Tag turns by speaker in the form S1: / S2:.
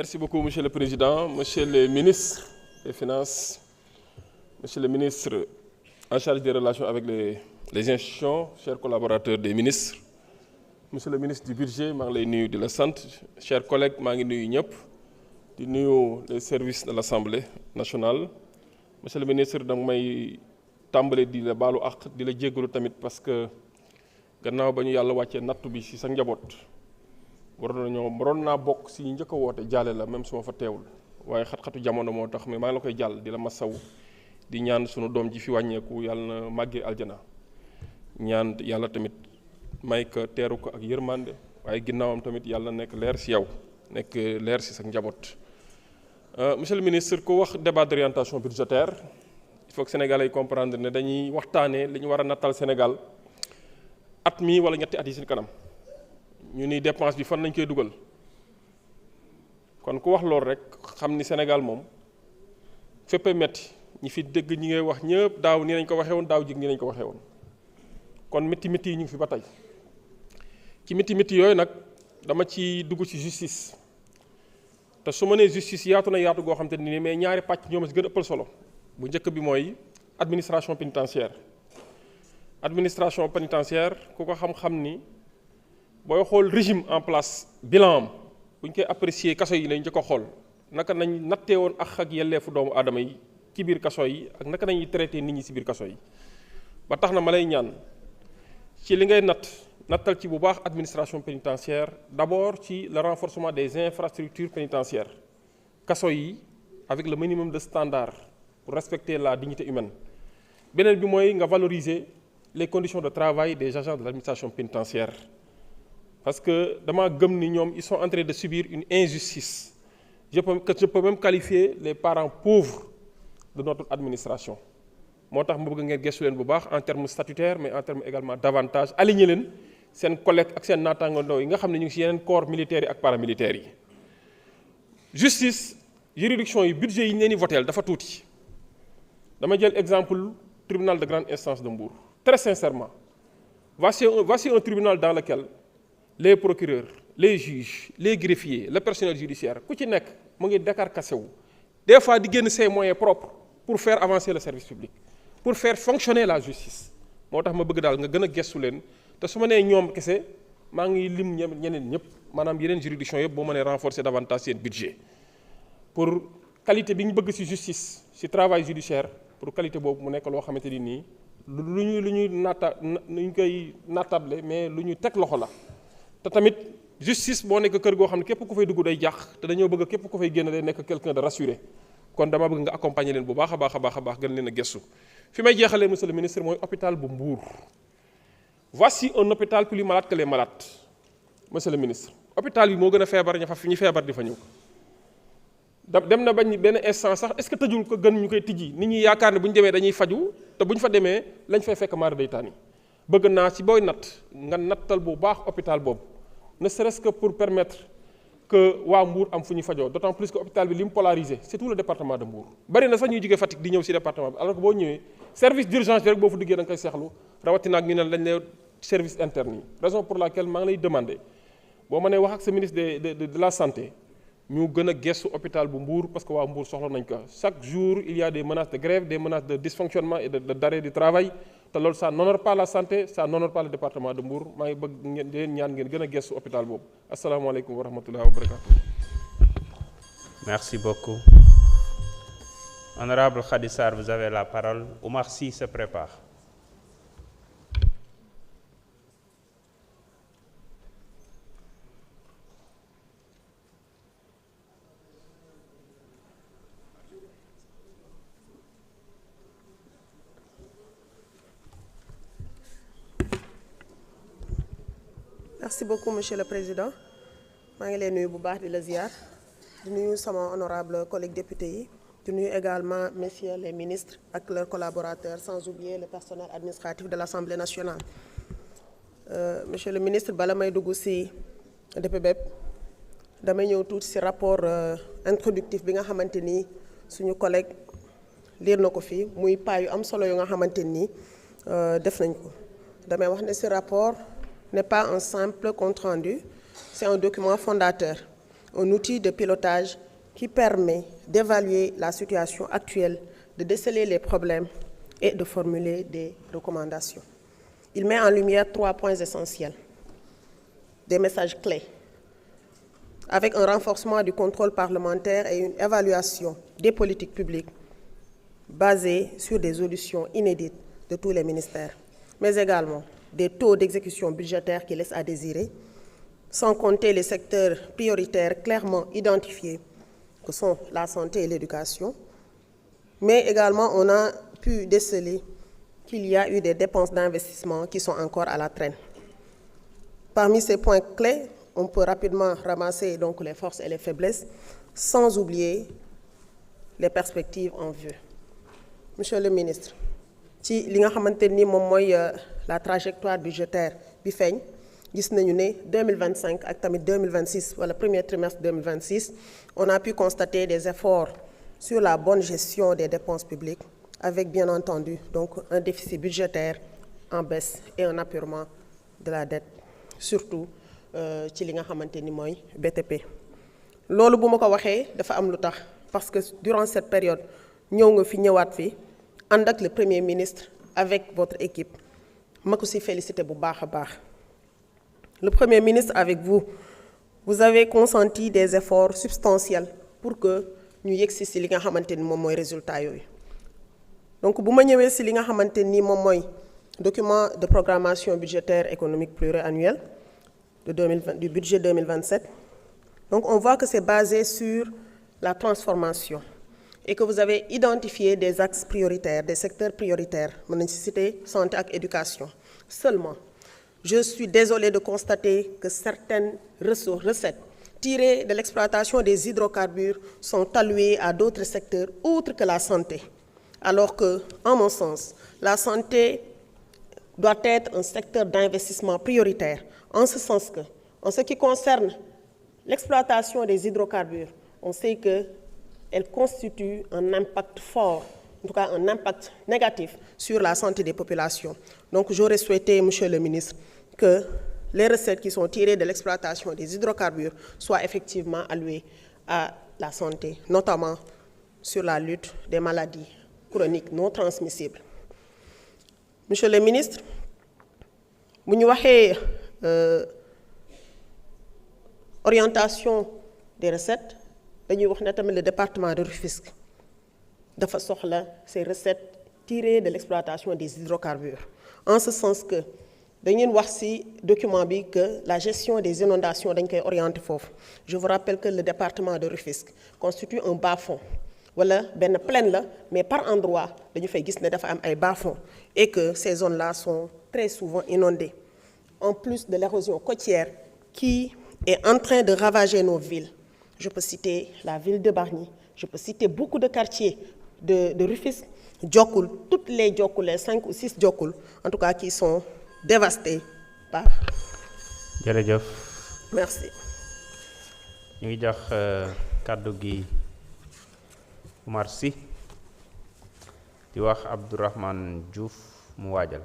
S1: Merci beaucoup, Monsieur le Président, Monsieur le ministre des Finances, Monsieur le ministre en charge des relations avec les institutions, chers collaborateurs des ministres, Monsieur le ministre du budget, maa ngi lay nuyu di la sant, chers collègues, maa ngi nuyu ñëpp di nuyu les services de l'Assemblée nationale. Monsieur le ministre, danga may tàmbale di la baalu àq di la jéggalu tamit parce que gannaaw ba ñu yàlla wàccee nattu bi ci sa njaboot waroon naa bokk ci njëkk a woote jaale la même su ma fa teewul waaye xat-xatu jamono moo tax mais maa ngi la koy jàll di la masaw di ñaan sunu doom ji fi wàññeeku yàlla na màggee aljana ñaan yàlla tamit may ko teeru ko ak yërmande waaye ginnaawam tamit yàlla nekk leer ci yow nekk leer ci sa njaboot. Monsieur le ministre, ku wax débat d'orientation budgétaire il faut que Sénégalais yi comprendre ne dañuy waxtaanee li ñu war a nattal Sénégal at mi wala ñetti at yi ci kanam ñu ni dépense bi fan nañ koy dugal kon ku wax loolu rek xam ni Sénégal moom fépp metti ñi fi dégg ñi ngay wax ñëpp daaw nii nañ ko waxee woon daaw jig nii nañ ko waxee woon kon métti yi ñu ngi fi ba tey ci métti yooyu nag dama ci dugg ci justice te su ma nee justice yaatu na yaatu goo xam te ni mais ñaari pàcc ñoom si gën a ëppal solo bu njëkk bi mooy administration pénitentiaire ku ko xam-xam ni booy xool régime en place bilan am bu ñu koy apprécier kaso yi lañ njëkk a xool naka nañ nattee woon ak yelleefu doomu aadama yi ci biir kaso yi ak naka nañuy traité nit ñi ci biir kaso yi ba tax na ma lay ñaan ci li ngay nattal ci bu baax administration pénitentiaire d'abord ci le renforcement des infrastructures pénitentiaires kaso yi avec le minimum de standards pour respecter la dignité humaine beneen bi mooy nga valoriser les conditions de travail des agents de l'administration pénitentiaire parce que dama gëm ni ñoom ils sont en train de subir une injustice je peux même qualifier les parents pauvres de notre administration moo tax ma bëgg ngeen gëstu leen bu baax en termes statutaires mais en termes également d'avantages aligner leen seen collègues ak seen naataangandoo yi nga xam ne ñu ngi ci yeneen corps militaires yi ak paramilitaires yi. justice juridiction yi budget yi ñu leen di voteel dafa tuuti dama jël exemple tribunal de grande instance de Mbour très sincèrement voici un tribunal dans lequel les procureurs les juges les greffiers le personnel judiciaire ku ci nekk mu ngi décarcassé wu des fois di génn ses moyens propres pour faire avancer le service public pour faire fonctionner la justice moo tax ma bëgg daal nga gën a gestu leen te su ma nee ñoom kese maa ngi lim ñeneen ñëpp maanaam yeneen juridiction yëpp boo mënee renforcer davantage seen budget pour qualité bi ñu bëgg ci justice ci travail judiciaire pour qualité boobu mu nekk loo xamante ni nii lu ñu koy nattable mais lu ñu teg loxo la te tamit justice boo nekk kër goo xam ne képp ku fay dugg day jàq te dañoo bëgg képp ku fay génn day nekk quelqu'un de rassuré kon dama bëgg nga accompagner leen bu baax a baax gën leen a gëstu fi may jeexalee monsieur le ministre mooy hôpital bu Mbour voici un hôpital plus malade que les malades monsieur le ministre hôpital bi moo gën a feebar ñi feebar di fa ñëw dem na bañ benn instant sax est-ce que tëjul ko gën ñu koy tijji nit ñi yaakaar ne bu ñu demee dañuy faju te bu ñu fa demee lañ fay fekk maara day taani bëgg naa ci booy nga nattal bu baax hôpital boobu ne serait-ce que pour permettre que waa Mbour am fu ñu fajoo d'autant plus que hôpital bi li mu polarisé c'est tout le département de Mbour bari na sax ñuy jógee Fatick di ñëw ci département bi alors que boo ñëwee service d'urgence bi rek boo fa duggee da nga koy seexlu rawatina ak ñu ne lañ lay service interne yi raison pour laquelle maa ngi lay demander boo mënee wax ak sa ministre de la santé ñu gën a gestu hôpital bu Mbour parce que waa Mbour soxla nañ ko chaque jour il y a des menaces de grève des menaces de dysfonctionnement et d'arrêt du travail te loolu ça n'honore pas la santé ça n'honore pas le département de Mbour maa ngi bëgg ngeen di leen ñaan ngeen gën a gestu hôpital boobu asalaamaaleykum wa rahmatullahi wa barakatuh.
S2: Merci beaucoup. Honorable Khady Sarr, vous avez la parole. Oumar Sy se prépare.
S3: Merci beaucoup monsieur le président maa ngi leen nuyu bu baax di la ziar di nuyu sama honorable collègue député yi di nuyu également messieurs les ministres ak leurs collaborateurs sans oublier le personnel administratif de l'Assemblée nationale. Monsieur le ministre bala may dugg ci DPBEP damay ñëw tuuti ci rapport introductif bi nga xamante ni suñu collègue liir na ko fii muy pas yu am solo yu nga xamante ni def nañ ko damay wax ne ci rapport n'est pas un simple compte rendu, c'est un document fondateur. un outil de pilotage qui permet d'évaluer la situation actuelle, de déceler les problèmes et de formuler des recommandations. Il met en lumière 3 points essentiels, des messages clés, avec un renforcement du contrôle parlementaire et une évaluation des politiques publiques basée sur des solutions inédites de tous les ministères, mais également des taux d'exécution budgétaire qui laissent à désirer, sans compter les secteurs prioritaires clairement identifiés, que sont la santé et l'éducation. Mais également, on a pu déceler qu'il y a eu des dépenses d'investissement qui sont encore à la traîne. Parmi ces points clés, on peut rapidement ramasser donc les forces et les faiblesses, sans oublier les perspectives en vue. Monsieur le ministre, ci li nga xamante ni moom mooy la trajectoire budgétaire bi feeñ gis nañu ne 2025 ak tamit 2026 wala premier trimestre 2026 on a pu constater des efforts sur la bonne gestion des dépenses publiques avec bien entendu donc un déficit budgétaire en baisse et un apurement de la dette surtout ci li nga xamante ni mooy BTP. loolu bu ma ko waxee dafa am lu tax parce que durant cette période ñëw nga fi ñëwaat fi ànd ak le premier ministre avec votre équipe ma ko si félicité bu baax a baax. Le premier ministre avec vous, vous avez consenti des efforts substantiels pour que ñu yegsi si li nga xamante ni moom mooy résultat yooyu. Donc bu ma ñëwee si li nga xamante ni moom mooy document de programmation budgétaire économique pluriannuel du budget 2027, donc on voit que c'est basé sur la transformation et que vous avez identifié des axes prioritaires, des secteurs prioritaires, mon nécessité, santé et éducation. Seulement, je suis désolée de constater que certaines recettes tirées de l'exploitation des hydrocarbures sont allouées à d'autres secteurs autres que la santé. Alors que, en mon sens, la santé doit être un secteur d'investissement prioritaire, en ce sens que, en ce qui concerne l'exploitation des hydrocarbures, on sait qu'elle constitue un impact fort, en tout cas un impact négatif sur la santé des populations. Donc j'aurais souhaité, Monsieur le ministre, que les recettes qui sont tirées de l'exploitation des hydrocarbures soient effectivement allouées à la santé, notamment sur la lutte des maladies chroniques non transmissibles. Monsieur le ministre, bu ñu waxee orientation des recettes, dañuy wax ne tamit le département de Rufisque dafa soxla ces recettes tirées de l'exploitation des hydrocarbures. En ce sens que dañu wax ci document bi que la gestion des inondations dañ koy orienter foofu. Je vous rappelle que le département de Rufisque constitue un bas-fond wala benn plaine la mais par endroit dañu fay gis ne dafa am ay bas-fonds et que ces zones-là sont très souvent inondées. En plus de l'érosion côtière qui est en train de ravager nos villes. Je peux citer la ville de Bargny, je peux citer beaucoup de quartiers de Rufisque, Diokoul, toutes les Diokoul, les 5 ou 6 Diokoul, en tout cas qui sont dévastés par.
S2: Jërëjëf.
S3: Merci.
S2: ñu ngi jox kàddu gi Oumar Sy di wax Abdourahmane Diouf mu waajal.